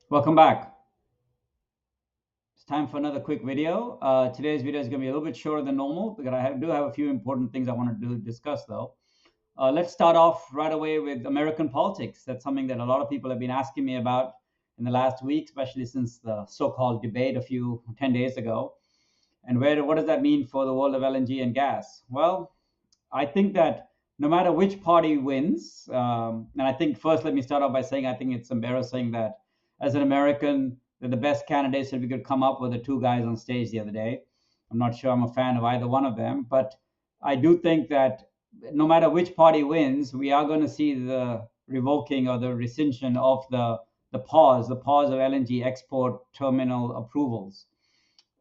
Welcome back. It's time for another quick video. Today's video is going to be a little bit shorter than normal because do have a few important things I want to discuss though. Let's start off right away with American politics. That's something that a lot of people have been asking me about in the last week, especially since the so-called debate 10 days ago. And what does that mean for the world of LNG and gas? Well, I think that no matter which party wins, and I think first let me start off by saying I think it's embarrassing that as an American, that the best candidates that we could come up with the two guys on stage the other day. I'm not sure I'm a fan of either one of them, but I do think that no matter which party wins, we are going to see the revoking or the rescission of the pause of LNG export terminal approvals.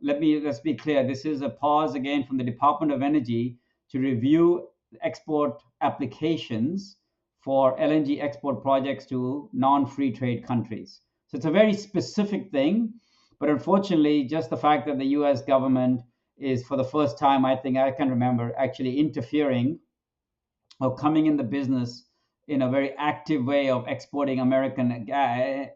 Let's be clear. This is a pause again from the Department of Energy to review export applications for LNG export projects to non-free trade countries. So it's a very specific thing, but unfortunately, just the fact that the U.S. government is, for the first time, I think I can remember, actually interfering or coming in the business in a very active way of exporting American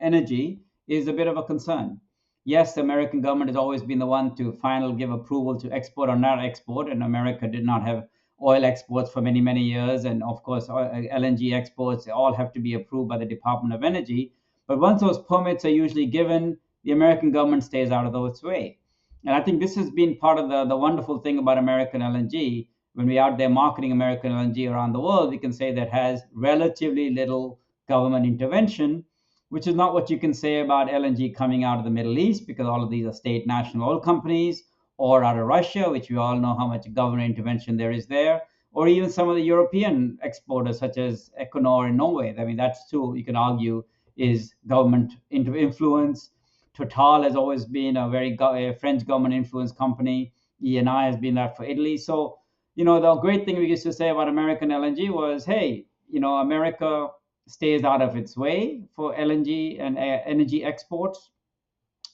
energy is a bit of a concern. Yes, the American government has always been the one to final give approval to export or not export, and America did not have oil exports for many, many years. And of course, LNG exports all have to be approved by the Department of Energy. But once those permits are usually given, the American government stays out of its way. And I think this has been part of the wonderful thing about American LNG. When we're out there marketing American LNG around the world, we can say that has relatively little government intervention, which is not what you can say about LNG coming out of the Middle East, because all of these are state national oil companies, or out of Russia, which we all know how much government intervention there is there, or even some of the European exporters, such as Equinor in Norway. I mean, that's too, you can argue, is government influence. Total has always been a French government influenced company. Eni has been that for Italy. So, the great thing we used to say about American LNG was, hey, America stays out of its way for LNG and energy exports.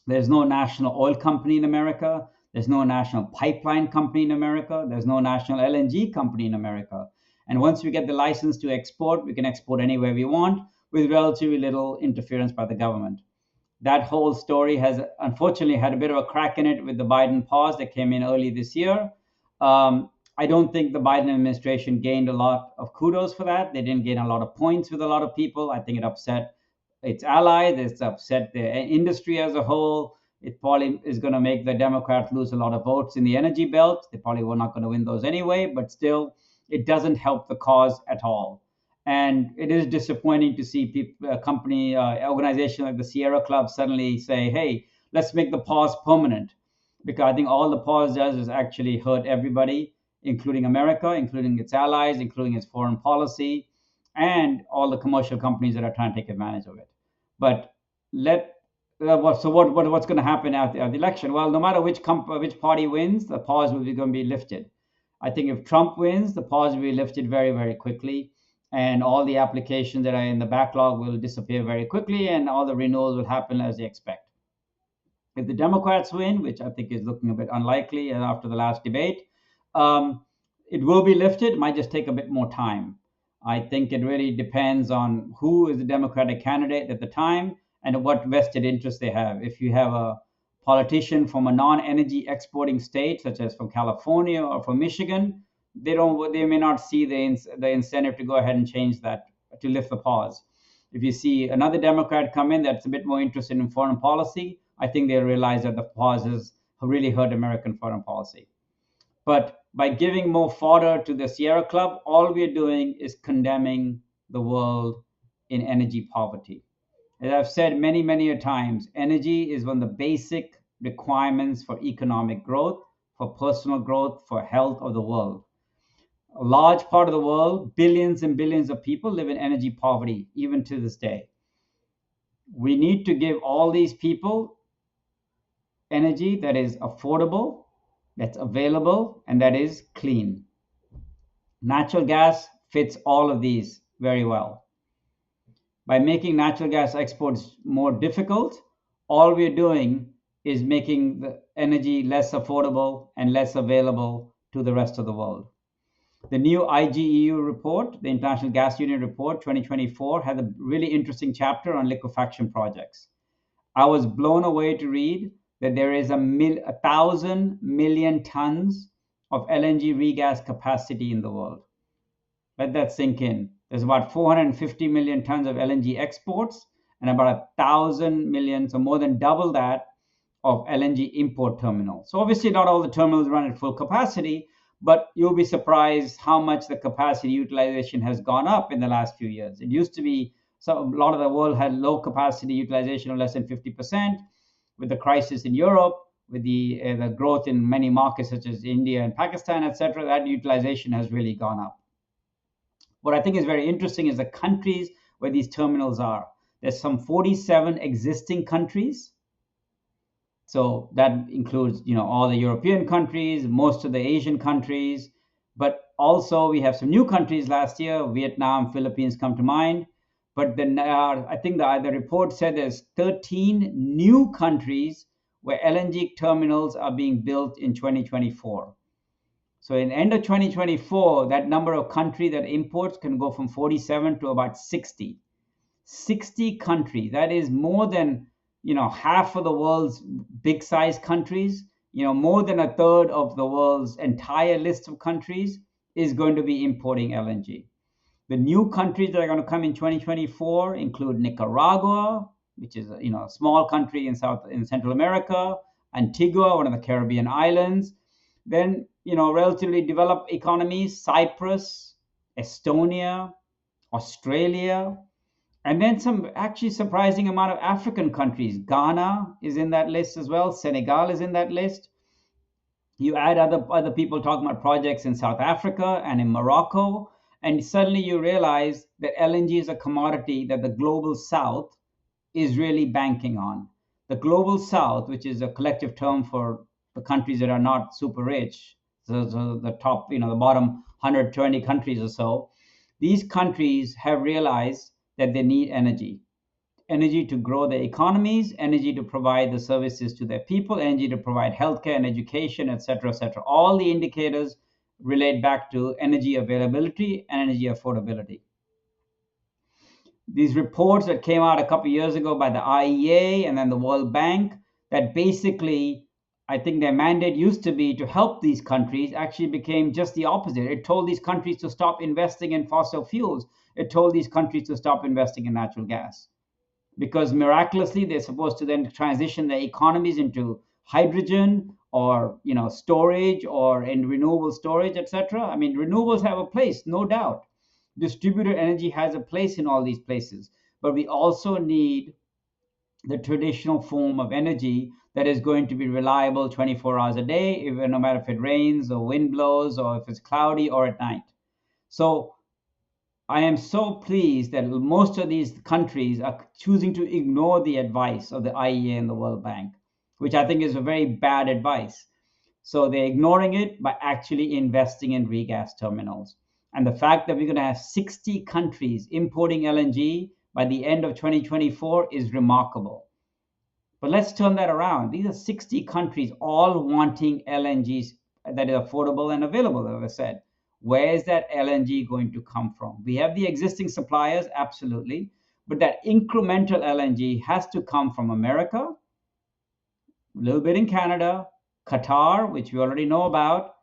There's no national oil company in America. There's no national pipeline company in America. There's no national LNG company in America. And once we get the license to export, we can export anywhere we want with relatively little interference by the government. That whole story has unfortunately had a bit of a crack in it with the Biden pause that came in early this year. I don't think the Biden administration gained a lot of kudos for that. They didn't gain a lot of points with a lot of people. I think it upset its allies, it's upset the industry as a whole. It probably is going to make the Democrats lose a lot of votes in the energy belt. They probably were not going to win those anyway, but still, it doesn't help the cause at all. And it is disappointing to see people, organization like the Sierra Club suddenly say, hey, let's make the pause permanent. Because I think all the pause does is actually hurt everybody, including America, including its allies, including its foreign policy, and all the commercial companies that are trying to take advantage of it. But what's going to happen at the election? Well, no matter which party wins, the pause will be going to be lifted. I think if Trump wins, the pause will be lifted very, very quickly, and all the applications that are in the backlog will disappear very quickly, and all the renewals will happen as they expect. If the Democrats win, which I think is looking a bit unlikely after the last debate, it will be lifted. It might just take a bit more time. I think it really depends on who is the Democratic candidate at the time and what vested interest they have. If you have a politician from a non-energy exporting state, such as from California or from Michigan, they may not see the incentive to go ahead and change that, to lift the pause. If you see another Democrat come in that's a bit more interested in foreign policy, I think they'll realize that the pauses really hurt American foreign policy. But by giving more fodder to the Sierra Club, all we're doing is condemning the world in energy poverty. As I've said many, many a times, energy is one of the basic requirements for economic growth, for personal growth, for health of the world. A large part of the world, billions and billions of people live in energy poverty, even to this day. We need to give all these people energy that is affordable, that's available, and that is clean. Natural gas fits all of these very well. By making natural gas exports more difficult, all we're doing is making the energy less affordable and less available to the rest of the world. The new IGEU report, the International Gas Union report 2024, had a really interesting chapter on liquefaction projects. I was blown away to read that there is 1,000 million tons of LNG regas capacity in the world. Let that sink in. There's about 450 million tons of LNG exports and about 1,000 million, so more than double that, of LNG import terminals. So obviously not all the terminals run at full capacity, but you'll be surprised how much the capacity utilization has gone up in the last few years. It used to be, so a lot of the world had low capacity utilization of less than 50%. With the crisis in Europe, with the growth in many markets such as India and Pakistan, etc., that utilization has really gone up. What I think is very interesting is the countries where these terminals are. There's some 47 existing countries. So that includes, all the European countries, most of the Asian countries, but also we have some new countries last year. Vietnam, Philippines come to mind. But then I think the report said there's 13 new countries where LNG terminals are being built in 2024. So in end of 2024, that number of countries that imports can go from 47 to about 60. 60 countries. That is more than, half of the world's big size countries. More than a third of the world's entire list of countries is going to be importing LNG. The new countries that are going to come in 2024 include Nicaragua, which is a small country in Central America, Antigua, one of the Caribbean islands. Then, relatively developed economies, Cyprus, Estonia, Australia, and then some actually surprising amount of African countries. Ghana is in that list as well. Senegal is in that list. You add other people talking about projects in South Africa and in Morocco, and suddenly you realize that LNG is a commodity that the global South is really banking on. The global South, which is a collective term for the countries that are not super rich, so the top, the bottom 120 countries or so, these countries have realized that they need energy to grow their economies, energy to provide the services to their people, energy to provide healthcare and education, etc., etc. All the indicators relate back to energy availability and energy affordability. These reports that came out a couple of years ago by the IEA and then the World Bank, that basically, I think their mandate used to be to help these countries, actually became just the opposite. It told these countries to stop investing in fossil fuels. It told these countries to stop investing in natural gas, because miraculously they're supposed to then transition their economies into hydrogen or storage or in renewable storage, etc. I mean, renewables have a place, no doubt. Distributed energy has a place in all these places, but we also need the traditional form of energy that is going to be reliable 24 hours a day, even no matter if it rains or wind blows or if it's cloudy or at night. So I am so pleased that most of these countries are choosing to ignore the advice of the IEA and the World Bank, which I think is a very bad advice. So they're ignoring it by actually investing in regas terminals. And the fact that we're going to have 60 countries importing LNG by the end of 2024 is remarkable. But let's turn that around. These are 60 countries all wanting LNG that is affordable and available, as I said. Where is that LNG going to come from? We have the existing suppliers, absolutely, but that incremental LNG has to come from America, a little bit in Canada, Qatar, which we already know about,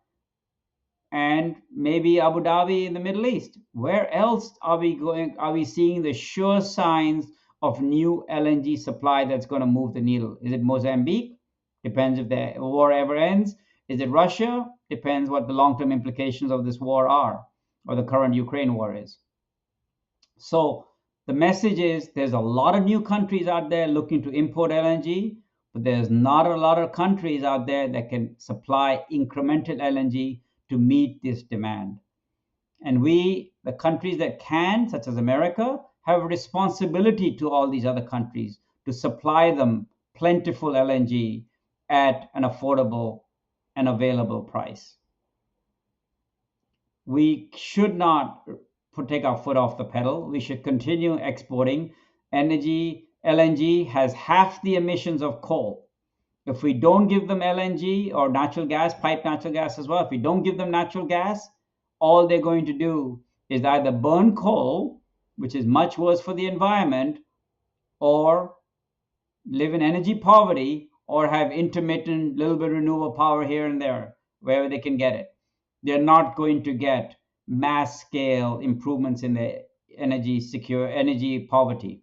and maybe Abu Dhabi in the Middle East. Where else are we going? Are we seeing the sure signs of new LNG supply that's going to move the needle? Is it Mozambique? Depends if the war ever ends. Is it Russia? Depends what the long-term implications of this war are, or the current Ukraine war is. So the message is there's a lot of new countries out there looking to import LNG, but there's not a lot of countries out there that can supply incremental LNG to meet this demand. And we, the countries that can, such as America, have a responsibility to all these other countries to supply them plentiful LNG at an affordable and available price. We should not take our foot off the pedal. We should continue exporting energy. LNG has half the emissions of coal. If we don't give them LNG or natural gas, piped natural gas as well, if we don't give them natural gas, all they're going to do is either burn coal, which is much worse for the environment, or live in energy poverty or have intermittent little bit renewable power here and there wherever they can get it. They're not going to get mass scale improvements in the energy poverty.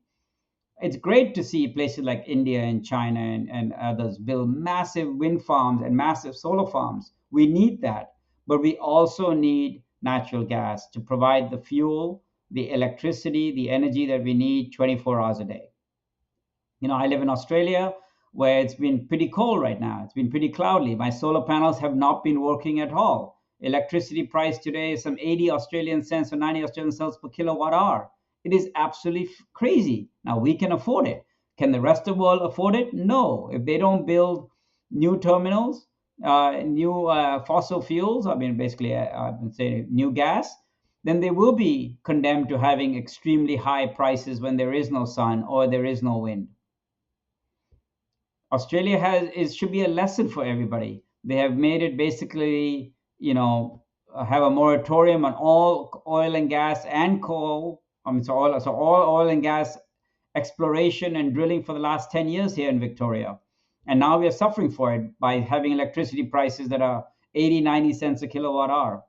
It's great to see places like India and China and others build massive wind farms and massive solar farms. We need that, but we also need natural gas to provide the fuel, the electricity, the energy that we need 24 hours a day. I live in Australia where it's been pretty cold right now. It's been pretty cloudy. My solar panels have not been working at all. Electricity price today is some 80 Australian cents or 90 Australian cents per kilowatt hour. It is absolutely crazy. Now we can afford it. Can the rest of the world afford it? No. If they don't build new terminals, new fossil fuels, I mean, basically, I would say new gas, then they will be condemned to having extremely high prices when there is no sun or there is no wind. Australia should be a lesson for everybody. They have made it basically, have a moratorium on all oil and gas and coal. I mean, so all oil and gas exploration and drilling for the last 10 years here in Victoria. And now we are suffering for it by having electricity prices that are 80, 90 cents a kilowatt hour.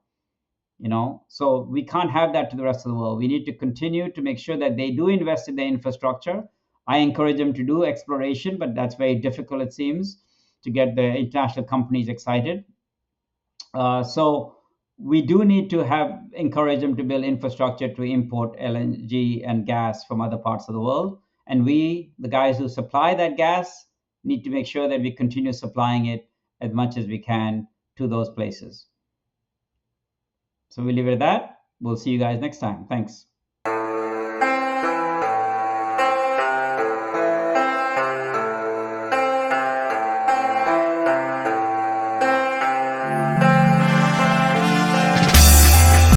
So we can't have that to the rest of the world. We need to continue to make sure that they do invest in their infrastructure. I encourage them to do exploration, but that's very difficult, it seems, to get the international companies excited. So we do need to encourage them to build infrastructure to import LNG and gas from other parts of the world. And we, the guys who supply that gas, need to make sure that we continue supplying it as much as we can to those places. So we'll leave it at that. We'll see you guys next time. Thanks.